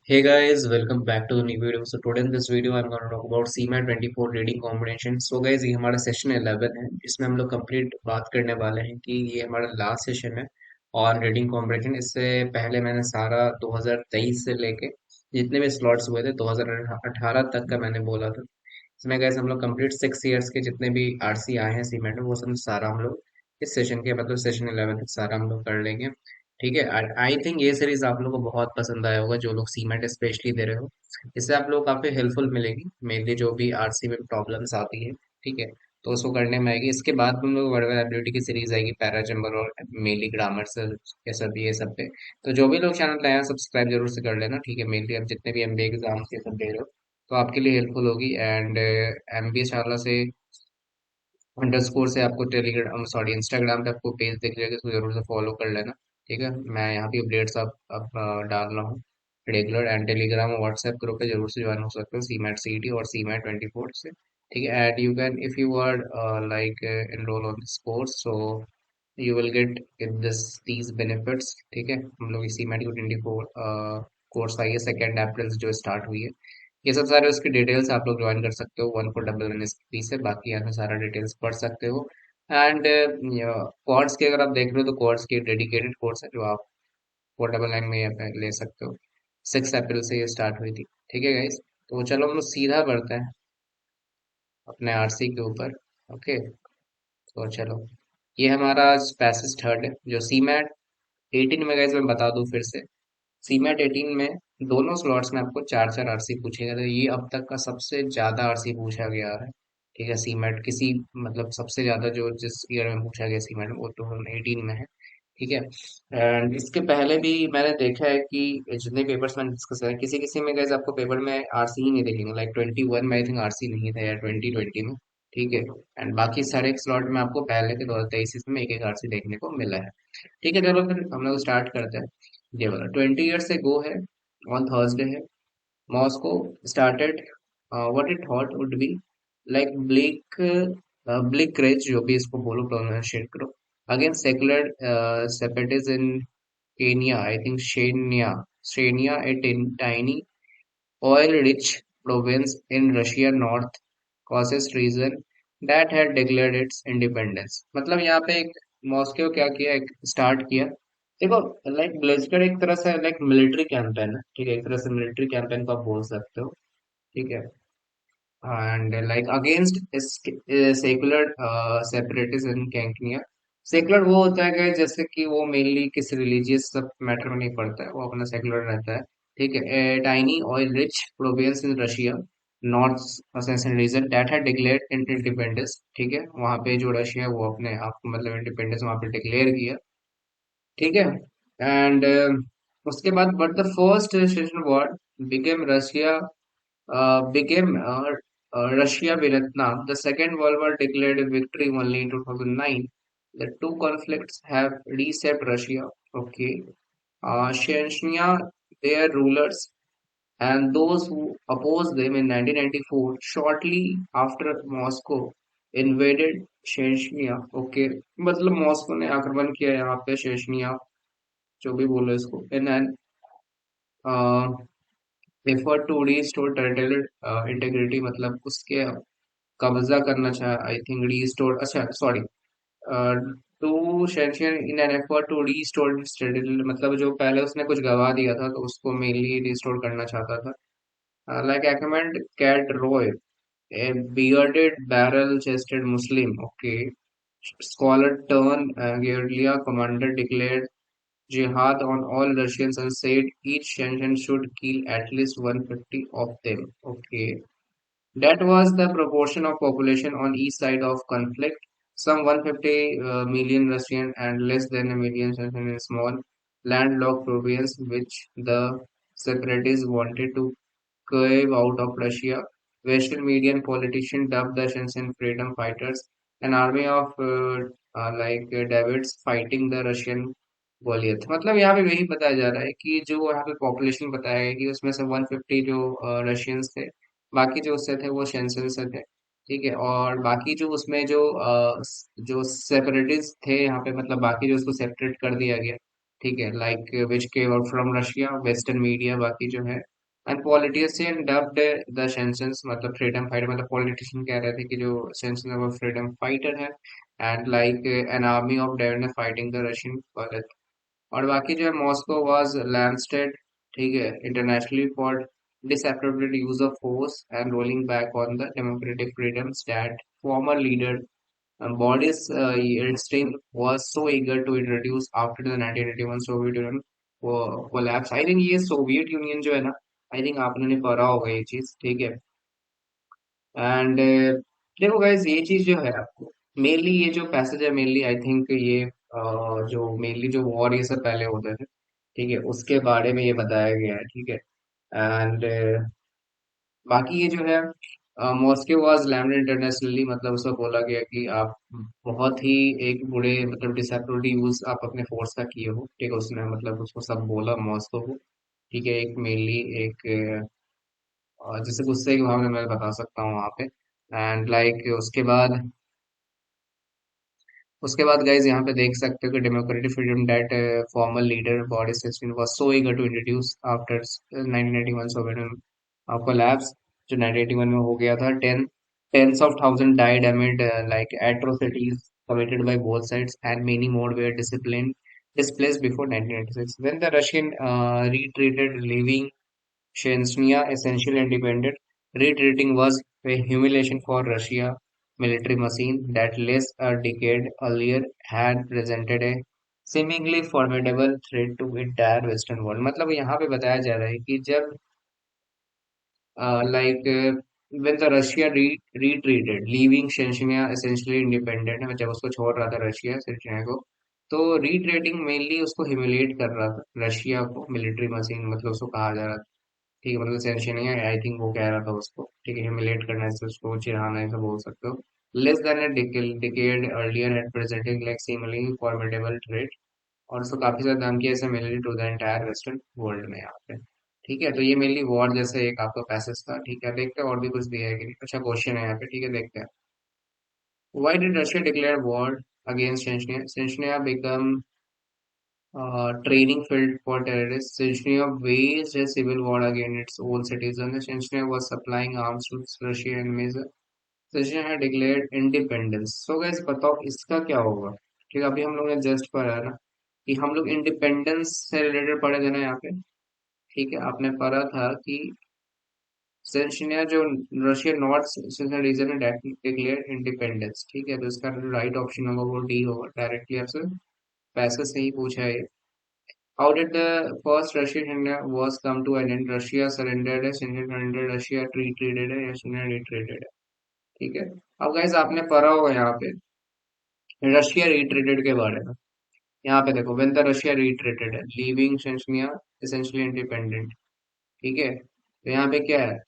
Hey guys, welcome back to the new video. So today in this video, I'm going to talk about CMAT 24 reading combination. So guys, ये हमारा session 11 है, इसमें हम लोग complete बात करने वाले हैं कि ये हमारा लास्ट सेशन है ऑन रीडिंग कॉम्प्रिहेंशन। इससे पहले मैंने सारा 2023 से लेके जितने भी स्लॉट्स हुए थे 2018 तक का मैंने बोला था। इसमें गैस हम लोग कंप्लीट 6 इयर्स के जितने भी आरसी आए हैं सीमेंट में वो सब सारा हम लोग इस सेशन के मतलब सेशन 11 तक सारा हम लोग कर लेंगे। ठीक है। आई थिंक ये सीरीज आप लोगों को बहुत पसंद आया होगा जो लोग सीमेंट स्पेशली दे रहे हो। इससे आप लोग काफी हेल्पफुल मिलेगी मेनली जो भी आरसी में प्रॉब्लम्स आती है। ठीक है। तो उसको करने में आएगी। इसके बाद हम लोग वर्बल एबिलिटी की सीरीज आएगी पैराजम्बर और मेनली ग्रामर से ये सब पे। तो जो भी लोग चैनल नया सब्सक्राइब जरूर से कर लेना। ठीक है। मेनली अब जितने भी एमबीए एग्जाम्स ये सब दे रहे हो तो आपके लिए हेल्पफुल होगी। एंड एमबीए शाला से अंडरस्कोर से आपको टेलीग्राम सॉरी इंस्टाग्राम पे आपको पेज दिख जाएगा, इसको जरूर से फॉलो कर लेना। ठीक है। मैं यहाँ पे अपडेट्स अब डाल रहा हूँ रेगुलर। एंड टेलीग्राम और व्हाट्सएप ग्रुप पे जरूर से ज्वाइन हो सकते हो सीमैट सीटी और सीमैट 24 से। ठीक है। And you can if you are like enroll on this course so you will get this these benefits. ठीक है। हम लोग इसी मैट 24 कोर्स आई है 2 अप्रैल से जो स्टार्ट हुई है। ये सब सारे उसकी डिटेल्स आप लोग ज्वाइन कर सकते हो 1411 फीस है। बाकी यहाँ पे सारा डिटेल्स पढ़ सकते हो। एंड कोर्स के अगर आप देख रहे हो तो कोर्स की डेडिकेटेड कोर्स है जो आप 499 में यहाँ पे ले सकते हो। 6 अप्रैल से ये स्टार्ट हुई थी। ठीक है गाइस। तो चलो हम लोग सीधा बढ़ते हैं अपने आरसी के ऊपर। ओके। तो चलो ये हमारा पैसेज थर्ड है जो सी मैट 18 में गाइस मैं बता दूं फिर से। सीमैट 18 में दोनों स्लॉट्स में आपको चार चार आरसी पूछे गए थे। ये अब तक का सबसे ज्यादा आरसी पूछा गया है। ठीक है। सीमैट किसी मतलब सबसे ज्यादा जो जिस ईयर में पूछा गया सीमैट वो 2018 में है। ठीक है। एंड इसके पहले भी मैंने देखा है कि जितने पेपर्स मैंने डिस्कस किया किसी किसी में गैस आपको पेपर में आरसी ही नहीं देखेंगे। लाइक 21 में आई थिंक आरसी नहीं था या 2020 में। ठीक है। एंड बाकी सारे स्लॉट में आपको पहले के 2023 में एक एक आरसी देखने को मिला है। ठीक है। चलो फिर हम लोग स्टार्ट करते हैं। ये वाला 20 ईयर्स ago है ऑन थर्सडे है। Moscow started what it thought would be like blitzkrieg जो भी इसको बोलो प्रोनाउंशिएट करो against secular separatism in Chechnya I think Chechnya a tiny oil rich province in Russia North Caucasus region that had declared its independence। मतलब यहाँ पे एक Moscow क्या किया एक स्टार्ट किया। देखो लाइक ब्लेजकर एक तरह से लाइक मिलिट्री कैंपेन है। ठीक है। एक तरह से मिलिट्री कैंपेन को आप बोल सकते हो। ठीक है। And like against secular separatism in कैंकनिया। सेकुलर वो होता है कि जैसे कि वो मेनली किसी रिलीजियस सब मैटर में नहीं पड़ता है, वो अपना सेकुलर रहता है। ठीक है। Tiny oil rich province in Russia North Ossetian region that had declared independence. ठीक है। वहां पे जो रशिया है वो अपने आप को मतलब इंडिपेंडेंस वहां पे डिक्लेयर किया। ठीक है। एंड उसके बाद but the first session war became Russia became Russia Vietnam. The Second World War declared a victory only in 2009. The two conflicts have reshaped Russia. Okay. Chechnya, their rulers, and those who opposed them in 1994, shortly after Moscow invaded Chechnya. Okay. मतलब Moscow ने आक्रमण किया यहाँ पे चेचनिया जो भी बोलो इसको in an effort to restore territorial integrity मतलब उसके कब्जा करना चाहा आई थिंक रीस्टोर अच्छा sorry to Chechen in an effort to restore territorial मतलब जो पहले उसने कुछ गवा दिया था तो उसको मेनली रिस्टोर करना चाहता था। Like एक्मेंट cat Roy A bearded barrel chested Muslim okay scholar turned guerrilla commander declared jihad on all Russians and said each Chechen should kill at least 150 of them. Okay. That was the proportion of population on each side of conflict. Some 150 million Russian and less than a million Chechen in small landlocked province which the separatists wanted to carve out of Russia. Western media and politicians dubbed the Chechen freedom fighters an army of Davids fighting the Russian Goliath। मतलब यहाँ पे यही बताया जा रहा है कि जो यहाँ पे पॉपुलेशन बताया गया कि उसमें से 150 जो रशियंस थे बाकी जो उससे थे वो शेंसन से थे। ठीक है। और बाकी जो उसमें जो सेपरेटिस्ट थे यहाँ पे मतलब बाकी जो उसको सेपरेट कर दिया गया। ठीक है। Like which came out from Russia western media बाकी जो है एंड पॉलिटिशियन डब्ड द सेंसन्स, मतलब फ्रीडम फाइटर, मतलब पॉलिटिशियन कह रहे थे कि जो सेंसन है वो फ्रीडम फाइटर है, and like an army of dead fighting the Russian. और बाकी जो है मॉस्को वाज लैंडस्टेड, ठीक है, internationally for disappropriate use of force and rolling back on the democratic freedoms that former leader Boris Yeltsin was so eager to introduce after the 1981 Soviet Union collapse। I think ये Soviet union जो है ना, I think आपने नहीं पढ़ा होगा ये चीज, ठीक है। एंड देखो गाइस, ये चीज जो है आपको मेनली, ये जो पैसेज है मेनली आई थिंक ये जो मेनली जो वॉर ये सब पहले होते थे, ठीक है, उसके बारे में ये बताया गया है, ठीक है। एंड बाकी ये जो है मॉस्को वाज लैंडेड इंटरनेशनली, मतलब उसको बोला गया कि आप बहुत ही एक बुरे, मतलब डिसएप्रोप्रिएट यूज आप अपने फोर्स का किए हो, ठीक है, उसने मतलब उसको सब बोला मॉस्को को, ठीक है, एक मेनली एक जैसे गुस्से की भावना मैं बता सकता हूँ वहाँ पे। एंड लाइक उसके बाद गाइज यहाँ पे देख सकते हो कि democratic freedom that former leader Boris Yeltsin was so eager to introduce after 1991 Soviet collapse, जो 1981 में हो गया था। Tens of thousand died amid like atrocities committed by both sides, and many more were displaced before 1996 when the Russian retreated, leaving Chechnya essentially independent. Retreating was a humiliation for Russia military machine that less a decade earlier had presented a seemingly formidable threat to entire Western world। मतलब यहाँ पे बताया जा रहा है कि जब like when the Russia retreated, leaving Chechnya essentially independent, जब उसको छोड़ रहा था रशिया चेचनिया को, तो retreating मेनली उसको ह्यूमिलेट कर रहा था रशिया को मिलिट्री मशीन, मतलब उसको कहा जा रहा था, ठीक है, मतलब सेंशन है आई थिंक वो कह रहा था उसको, ठीक है, ह्यूमिलेट करना से उसको चिढ़ाना ऐसा बोल सकते हो। Less than a decade earlier at presenting like seemly formidable threat, और उसको काफी ज्यादा धमकी ऐसे मिली to the entire western world में यहाँ पे, ठीक है। तो ये मेनली वॉर जैसे एक आपका पैसेज था, ठीक है, देखते हैं और भी कुछ दिया है कि नहीं। अच्छा क्वेश्चन है यहाँ पे, ठीक है, देखते हैं। Why did Russia declare war against Chechnya? Chechnya become training field for terrorists. Chechnya waged a civil war against its own citizens. Chechnya was supplying arms to Russian enemies. Chechnya had declared independence. So guys, बताओ इसका क्या होगा? ठीक है, अभी हम लोग ने जस्ट पढ़ा है ना कि हम लोग इंडिपेंडेंस से रिलेटेड पढ़े थे ना यहाँ पे, ठीक है, आपने पढ़ा था कि चेचनिया जो रशियन नॉर्थ चेचनिया रीजन है डिक्लेयर इंडिपेंडेंस, ठीक है, तो इसका राइट ऑप्शन होगा वो डी होगा, डायरेक्टली आपसे पैसे से ही पूछा है। How did the first Russian India was come to an end? Russia surrendered है, India surrendered, Russia retreated है, या India retreated है, ठीक है। अब गाइस आपने पढ़ा होगा यहाँ पे रशिया रिट्रीटेड के बारे में। यहाँ पे देखो when the Russia retreated है, leaving Chechnya essentially independent, ठीक है। तो यहाँ पे क्या है,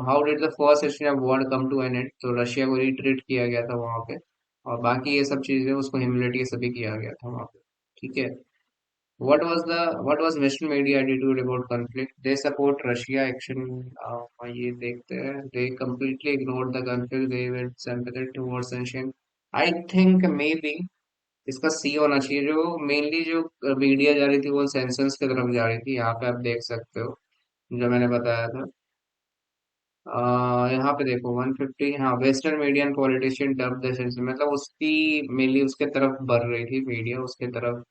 how did the first Chechnya war come to an end? तो रशिया को रिट्रीट किया गया था वहां पे, और बाकी ये सब चीजें उसको ह्यूमिलेट ये सभी किया गया था वहां पे, ठीक है। What was Western media attitude about conflict? They support Russia action. ये देखते हैं. They completely ignored the conflict. They were sympathetic towards Russian. I think maybe इसका सी होना चाहिए। जो मेनली जो मीडिया जा रही थी वो सेंसस की तरफ जा रही थी, यहाँ पे आप देख सकते हो जो मैंने बताया था। यहाँ पे देखो 150, हाँ, western media and politician dub the census, मतलब उसकी मेनली उसके तरफ बढ़ रही थी मीडिया, उसके तरफ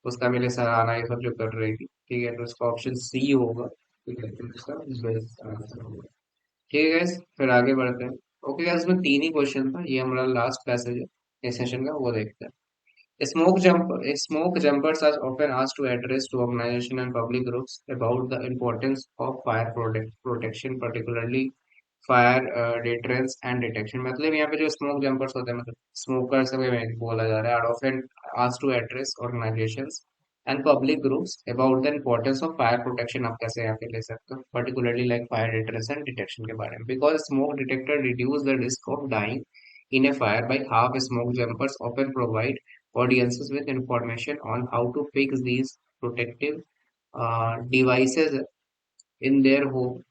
उसका मेरे सराहना ये सब जो कर रही थी, ठीक है, तो इसका ऑप्शन सी होगा, ठीक है, तो इसका बेस्ट आंसर होगा। ठीक है guys, फिर आगे बढ़ते हैं। ओके गाइस, इसमें तीन ही क्वेश्चन था, ये हमारा लास्ट पैसेज है इस सेशन का, वो देखते हैं। Smoke jumpers are often asked to address to organization and public groups about the importance of fire protection, particularly fire deterrence and detection. मतलब यहाँ पे जो स्मोक जंपर्स होते हैं, मतलब स्मोकर्स बोला जा रहा है, are often asked to address organisations and public groups about the importance of fire protection. आप कैसे यहाँ पे ले सकते हो, particularly like fire deterrence and detection के बारे में, because smoke detector reduce the risk of dying in a fire by half. Smoke jumpers often provide audiences with information on how to fix these protective devices in their home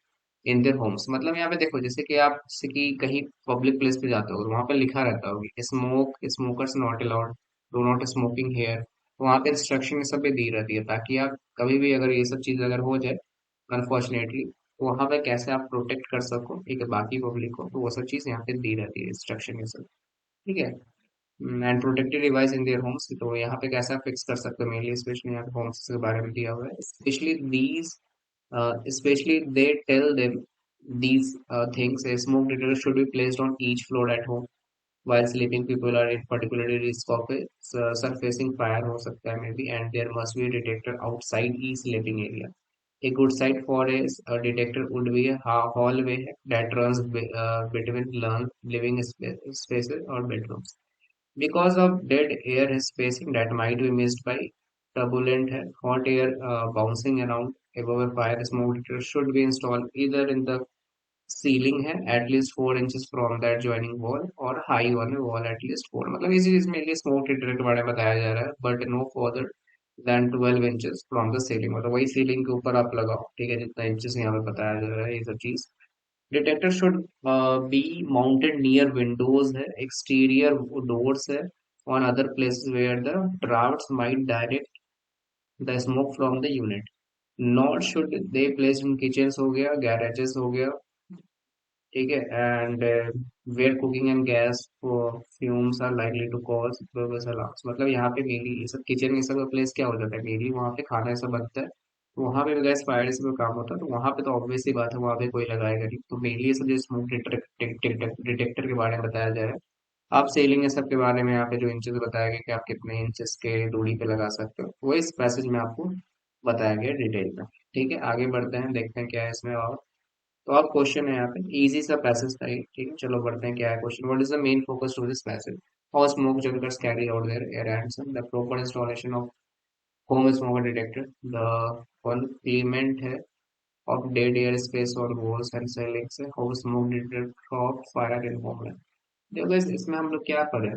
in their homes. मतलब यहाँ पे देखो जैसे कि आप जैसे कि कहीं पब्लिक प्लेस पे जाते हो, वहां पे लिखा रहता होगा smoke smokers not allowed, do not smoking here, तो वहां पे इंस्ट्रक्शन सब पे दी रहती है ताकि आप कभी भी अगर ये सब चीज अगर हो जाए अनफॉर्चुनेटली, वहां पे कैसे आप प्रोटेक्ट कर सको, ठीक है, बाकी पब्लिक को, तो वो सब चीज यहाँ पे दी रहती है, इंस्ट्रक्शन ये सब, ठीक है। And protected device in their homes, तो यहाँ पे कैसे आप फिक्स कर सकते हो, मेनली स्पेशली यहाँ पे होम्स के बारे में दिया हुआ है, specially these, especially they tell them these things. A smoke detector should be placed on each floor at home while sleeping. People are in particularly risk of a surfacing fire हो सकता है maybe, and there must be a detector outside each sleeping area. A good site for a detector would be a hallway that runs between living spaces or bedrooms. Because of dead air spacing that might be missed by turbulent hot air bouncing around above a fire, smoke detector should be installed either in the ceiling है at least 4 inches from the adjoining wall और high on a wall at least 4, मतलब इसी चीज में लिए smoke detector के बारे में बताया जा रहा है, but no further than 12 inches from the ceiling, मतलब वही सीलिंग के ऊपर आप लगाओ, ठीक है, जितना इंचेस यहाँ पे बताया जा रहा है ये सब चीज। Detector should be mounted near windows है, exterior doors है, on other places where the drafts might direct the smoke from the unit. Not should they placed in kitchens हो गया, garages हो गया, ठीक है, and where cooking and gas fumes are likely to cause burgers alarms, मतलब यहाँ पे mainly ये सब किचन में सब का प्लेस क्या हो जाता है, मेनली वहाँ पे खाना ऐसा बनता है, तो वहाँ पे गैस फायर से कोई काम होता है, तो वहाँ पे तो ऑब्वियस सी बात है वहाँ पे कोई लगाएगा नहीं, तो मेनली ये सब जो स्मोक डिटेक्टर के बारे में बताया जा रहा है। आप सेलिंग ये सब के बारे में यहाँ पे जो इंचेस बताया गया कि आप कितने इंचेस के दूरी पे लगा सकते हो, वो इस पैसेज में आपको बताया गया डिटेल में। ठीक है, आगे बढ़ते हैं, देखते हैं क्या है इसमें। और तो अब क्वेश्चन है यहाँ पे इजी सा पैसेज था ये, ठीक है, चलो बढ़ते हैं क्या है question. What is the main focus to this passage? How smoke generators carry out their errands, the proper installation of home smoke detector, the fulfillment है ऑफ डेड एयर स्पेस और वॉल्स एंड सेलिंग्स है, how smoke detector of fire in homeland. देखो guys, इसमें हम लोग क्या पढ़े,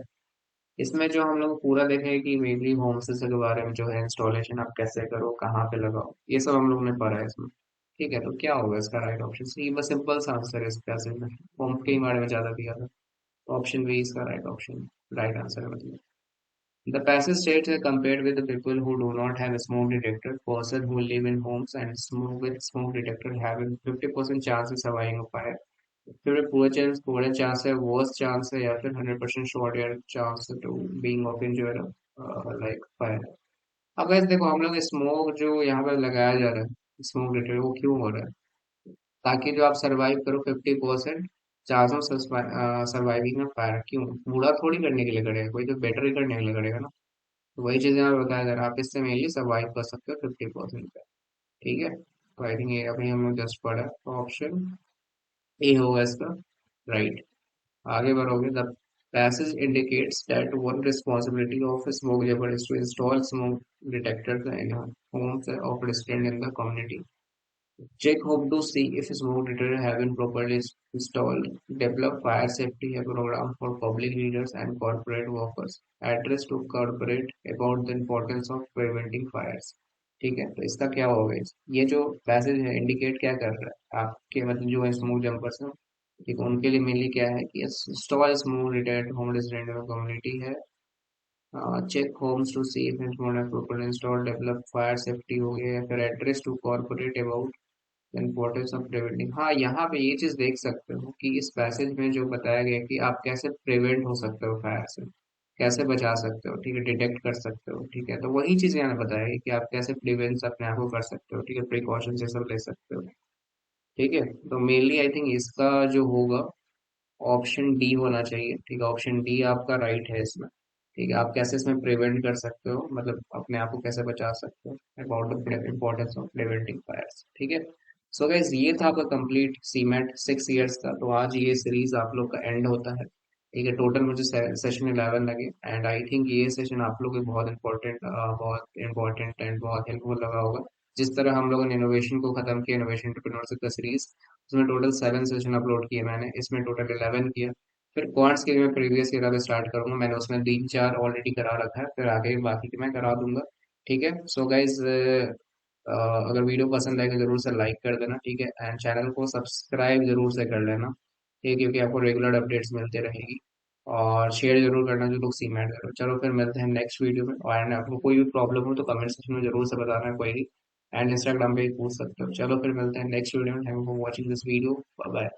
इसमें जो हम लोग पूरा देखें कि मेनली होम से के बारे में जो है इंस्टॉलेशन आप कैसे करो, कहाँ पे लगाओ, ये सब हम लोग ने पढ़ा है इसमें। ठीक है, तो क्या होगा इसका राइट ऑप्शन? सी, बस सिंपल सा आंसर है इस पैसेज में, होम के बारे में ज्यादा दिया था, ऑप्शन बी इसका राइट ऑप्शन, राइट आंसर है मतलब। The passage states that compared with the people who do not have a smoke detector, person who live in homes and smoke with smoke detector having 50% chance of surviving a fire, फिर पूरे chance है, worst chance है, या फिर 100% sure या chance to being of injured like fire. अब वैसे देखो, हम लोग स्मोक जो यहाँ पे लगाया जा रहा है स्मोक डिटेक्टर, वो क्यों हो रहा है? ताकि जो आप सरवाइव करो 50% चांस ऑफ सर्वाइविंग में फायर। क्यों? बूढ़ा थोड़ी करने के लिए करेगा कोई, तो बेटर ही करने के लिए करेगा ना। तो वही चीजें यहाँ बताया जा रहा है, आप इससे मेनली सर्वाइव कर सकते हो 50% पे। ठीक है, तो आई थिंक ये अभी हम लोग जस्ट पढ़ा, तो ऑप्शन ए होगा इसका राइट। आगे बढ़ोगे, the passage indicates that one responsibility of a smoke level is to install smoke detectors in homes of residents in the community. Check home to see if smoke detectors have been properly installed. Develop fire safety program for public leaders and corporate workers. Address to corporate about the importance of preventing fires. ठीक है, तो इसका क्या होगा ये जो passage है indicate क्या कर रहा है आपके, मतलब जो है स्मोक जंपर्स हैं, ठीक है, उनके लिए मेनली क्या है कि install smoke detect home resident community है, check homes to see if proper install, develop fire safety हो गया, या फिर address to corporate about importance of preventing. हाँ, यहाँ पे ये चीज देख सकते हो कि इस पैसेज में जो बताया गया कि आप कैसे प्रिवेंट हो सकते हो फायर से, कैसे बचा सकते हो, ठीक है, डिटेक्ट कर सकते हो, ठीक है, तो वही चीज यहाँ बताया है कि आप कैसे प्रिवेंस अपने आप को कर सकते हो, ठीक है, प्रिकॉशन ये सब ले सकते हो। ठीक है, तो मेनली आई थिंक इसका जो होगा ऑप्शन डी होना चाहिए, ठीक है, ऑप्शन डी आपका राइट है इसमें। ठीक है, आप कैसे इसमें प्रिवेंट कर सकते हो, मतलब अपने आप को कैसे बचा सकते हो, about the importance of preventing fires. ठीक है, सो गाइस ये था आपका कंप्लीट सीमेट 6 इयर्स का, तो आज ये सीरीज आप लोग का एंड होता है। ठीक है, टोटल मुझे सेशन 11 लगे, एंड आई थिंक ये सेशन आप लोग को बहुत इंपॉर्टेंट एंड बहुत हेल्पफुल लगा होगा। जिस तरह हम लोगों ने इनोवेशन को खत्म किया, इनोवेशन एंटरप्रेन्योरशिप का सीरीज, उसमें टोटल 7 सेशन अपलोड किए मैंने, इसमें टोटल 11 किया। फिर क्वांट्स के लिए मैं प्रीवियस ईयर पे स्टार्ट करूंगा, मैंने उसमें 3 4 ऑलरेडी करा रखा है, फिर आगे बाकी के मैं करा दूंगा। ठीक है, सो गाइज अगर वीडियो पसंद आएगा जरूर से लाइक कर देना, ठीक है, एंड चैनल को सब्सक्राइब जरूर से कर लेना, ठीक है, क्योंकि आपको रेगुलर अपडेट्स मिलते रहेगी। और शेयर जरूर करना जो लोग सी मैट करो। चलो फिर मिलते हैं नेक्स्ट वीडियो में, और आपको कोई भी प्रॉब्लम हो तो कमेंट सेक्शन में जरूर से बताना, कोई एंड इंस्टाग्राम पे भी पूछ सकते हो। चलो फिर मिलते हैं नेक्स्ट वीडियो में। Thank you for watching this video. Bye bye.